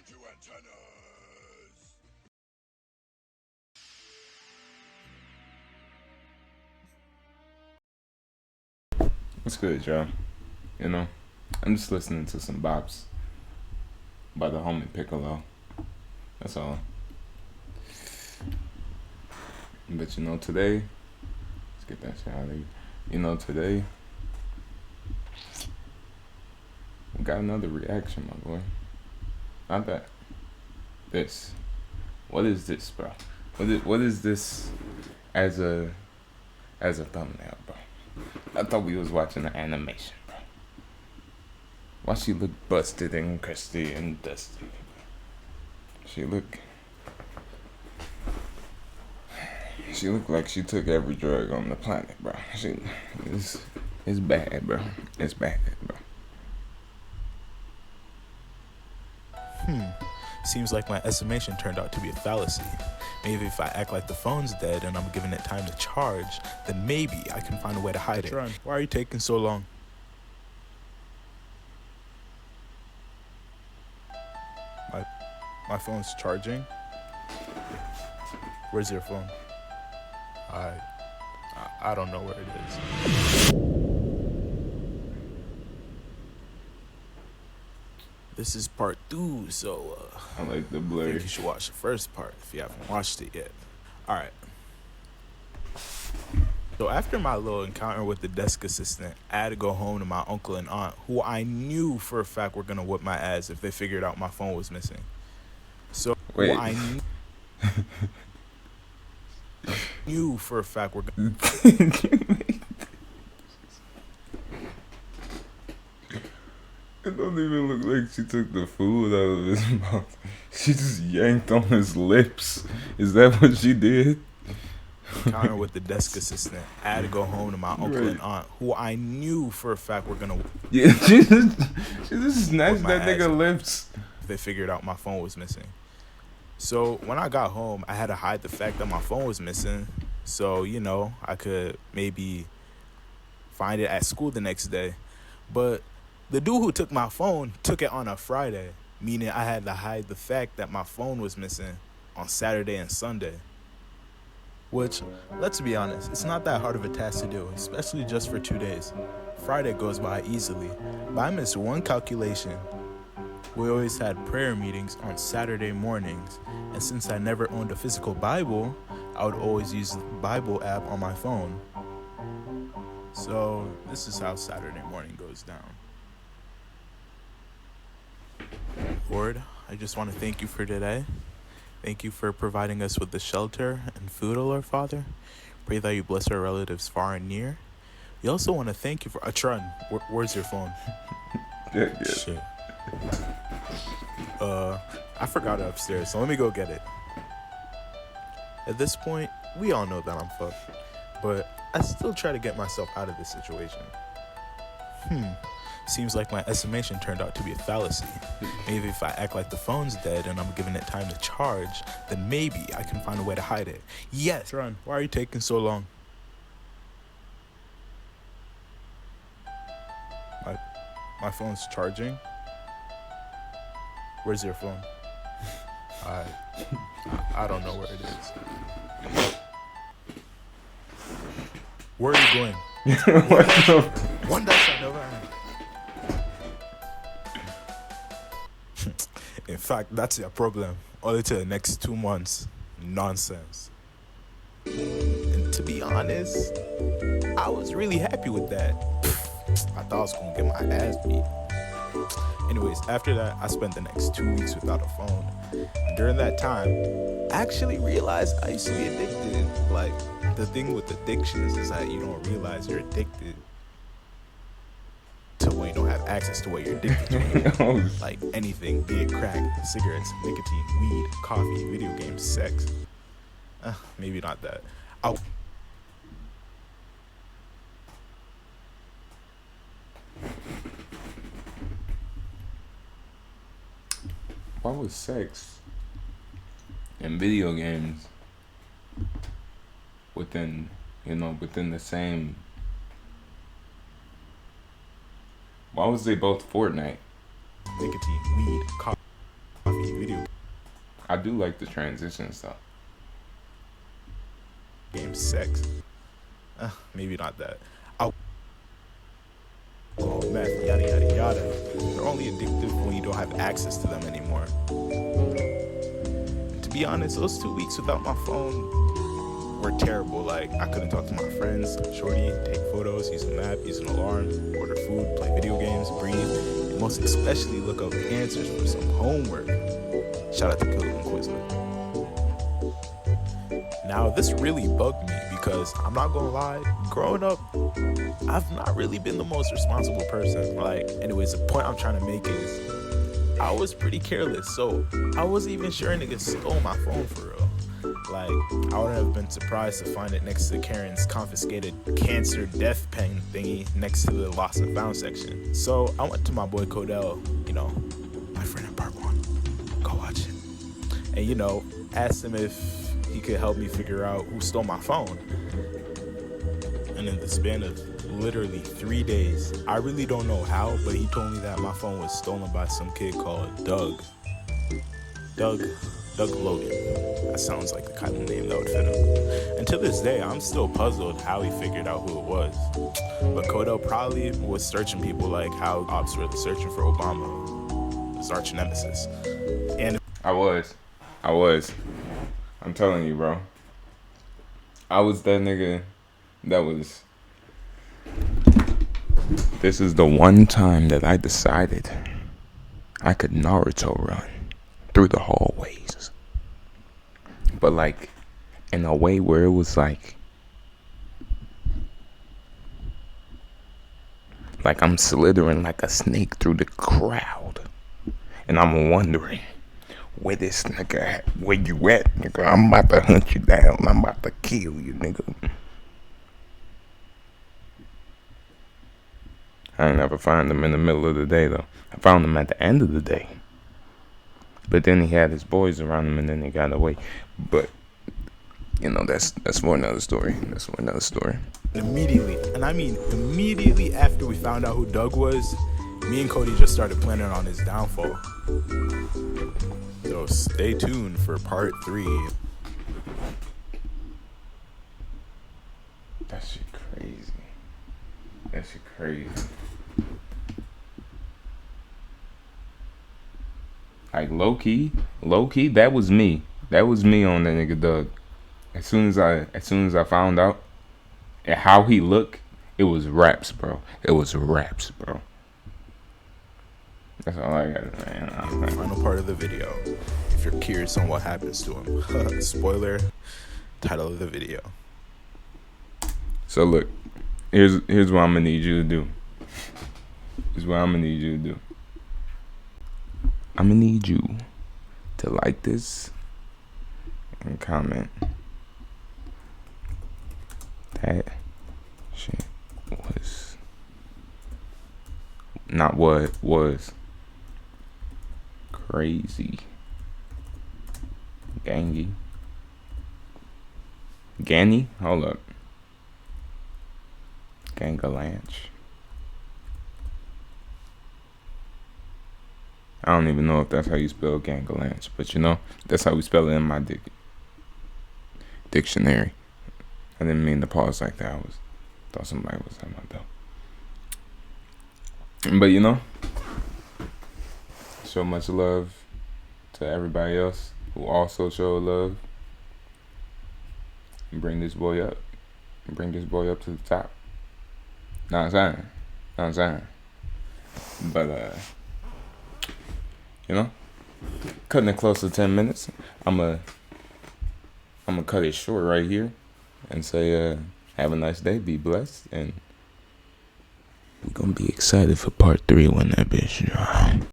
to antennas! What's good, y'all? I'm just listening to some bops by the homie Piccolo. That's all. But today, let's get that shit out of here. Today, we got another reaction, my boy. Not that. This. What is this, bro? What is this as a thumbnail, bro? I thought we was watching an animation, bro. Why she look busted and crusty and dusty? She look like she took every drug on the planet, bro. It's bad, bro. It's bad, bro. Seems like my estimation turned out to be a fallacy. Maybe if I act like the phone's dead and I'm giving it time to charge, then maybe I can find a way to hide it. Tron, why are you taking so long? My phone's charging? Where's your phone? I don't know where it is. This is part 2, so I like the I blur. think you should watch the first part if you haven't watched it yet. Alright. So after my little encounter with the desk assistant, I had to go home to my uncle and aunt, who I knew for a fact were gonna whip my ass if they figured out my phone was missing. So Wait. I knew for a fact we're gonna It don't even look like she took the food out of his mouth. She just yanked on his lips. Is that what she did? encounter with the desk assistant. I had to go home to my uncle and aunt, who I knew for a fact were gonna Yeah, she just snatched my that nigga ass. lips. if they figured out my phone was missing. So when I got home, I had to hide the fact that my phone was missing, so I could maybe find it at school the next day. But the dude who took my phone took it on a Friday, meaning I had to hide the fact that my phone was missing on Saturday and Sunday. Which, let's be honest, it's not that hard of a task to do, especially just for 2 days. Friday goes by easily, but I missed one calculation. We always had prayer meetings on Saturday mornings, and since I never owned a physical Bible, I would always use the Bible app on my phone. So this is how Saturday morning goes down. Lord, I just want to thank you for today. Thank you for providing us with the shelter and food, O Lord Father. Pray that you bless our relatives far and near. We also want to thank you for... Atron, where's your phone? Yeah. Shit. I forgot it upstairs, so let me go get it. At this point, we all know that I'm fucked, but I still try to get myself out of this situation. Seems like my estimation turned out to be a fallacy. Maybe if I act like the phone's dead and I'm giving it time to charge, then maybe I can find a way to hide it. Yes, Ron, why are you taking so long? My phone's charging? Where's your phone? I don't know where it is. Where are you going? What the? One dash I never had. In fact, that's your problem. Only till the next 2 months. Nonsense. And to be honest, I was really happy with that. I thought I was gonna get my ass beat. Anyways, after that, I spent the next 2 weeks without a phone. And during that time, I actually realized I used to be addicted. Like, the thing with addictions is that you don't realize you're addicted till when you don't have access to what you're addicted to. Like anything, be it crack, cigarettes, nicotine, weed, coffee, video games, sex. Maybe not that. Why was sex and video games within the same? Why was they both Fortnite? Nicotine, weed, coffee, I do like the transitions though. Game sex. Maybe not that. Alcohol, meth, yada yada yada. They're only addictive when you don't have access to them anymore. And to be honest, those 2 weeks without my phone were terrible. Like, I couldn't talk to my friends, shorty, take photos, use a map, use an alarm, order food, play video games, breathe, and most especially look up answers for some homework. Shout out to Killer and Quizlet. Now, this really bugged me because I'm not gonna lie, growing up, I've not really been the most responsible person. Like, anyways, the point I'm trying to make is I was pretty careless, so I wasn't even sure niggas stole my phone for real. Like, I wouldn't have been surprised to find it next to Karen's confiscated cancer death pen thingy next to the lost and found section. So I went to my boy Codell, my friend in part 1. Go watch it. And, asked him if he could help me figure out who stole my phone. And in the span of literally 3 days, I really don't know how, but he told me that my phone was stolen by some kid called Doug Logan. That sounds like the kind of name that would fit him. And to this day, I'm still puzzled how he figured out who it was. But Codell probably was searching people like how ops were searching for Obama, his arch nemesis. And I was. I'm telling you, bro. I was that nigga that was. This is the one time that I decided I could Naruto run through the hallways. But like, in a way where it was like I'm slithering like a snake through the crowd. And I'm wondering, where this nigga at? Where you at, nigga? I'm about to hunt you down. I'm about to kill you, nigga. I ain't never find him in the middle of the day, though. I found him at the end of the day. But then he had his boys around him, and then he got away. But, that's for another story. Immediately after we found out who Doug was, me and Cody just started planning on his downfall. So stay tuned for part 3. That shit crazy. Like, low key, that was me. That was me on that nigga Doug. As soon as I found out and how he looked, it was raps, bro. That's all I got, man. Final part of the video. If you're curious on what happens to him, spoiler, title of the video. So look, here's what I'm gonna need you to do. I'm gonna need you to like this and comment. That shit was not what was crazy. Ganny? Hold up. Gangalanch. I don't even know if that's how you spell Gangalanch, but that's how we spell it in my dictionary. I didn't mean to pause like that. I thought somebody was talking about that. But so much love to everybody else who also showed love. And bring this boy up to the top. Know what I'm saying? But cutting it close to 10 minutes. I'm gonna cut it short right here and say have a nice day, be blessed, and we're gonna be excited for part 3 when that bitch drop.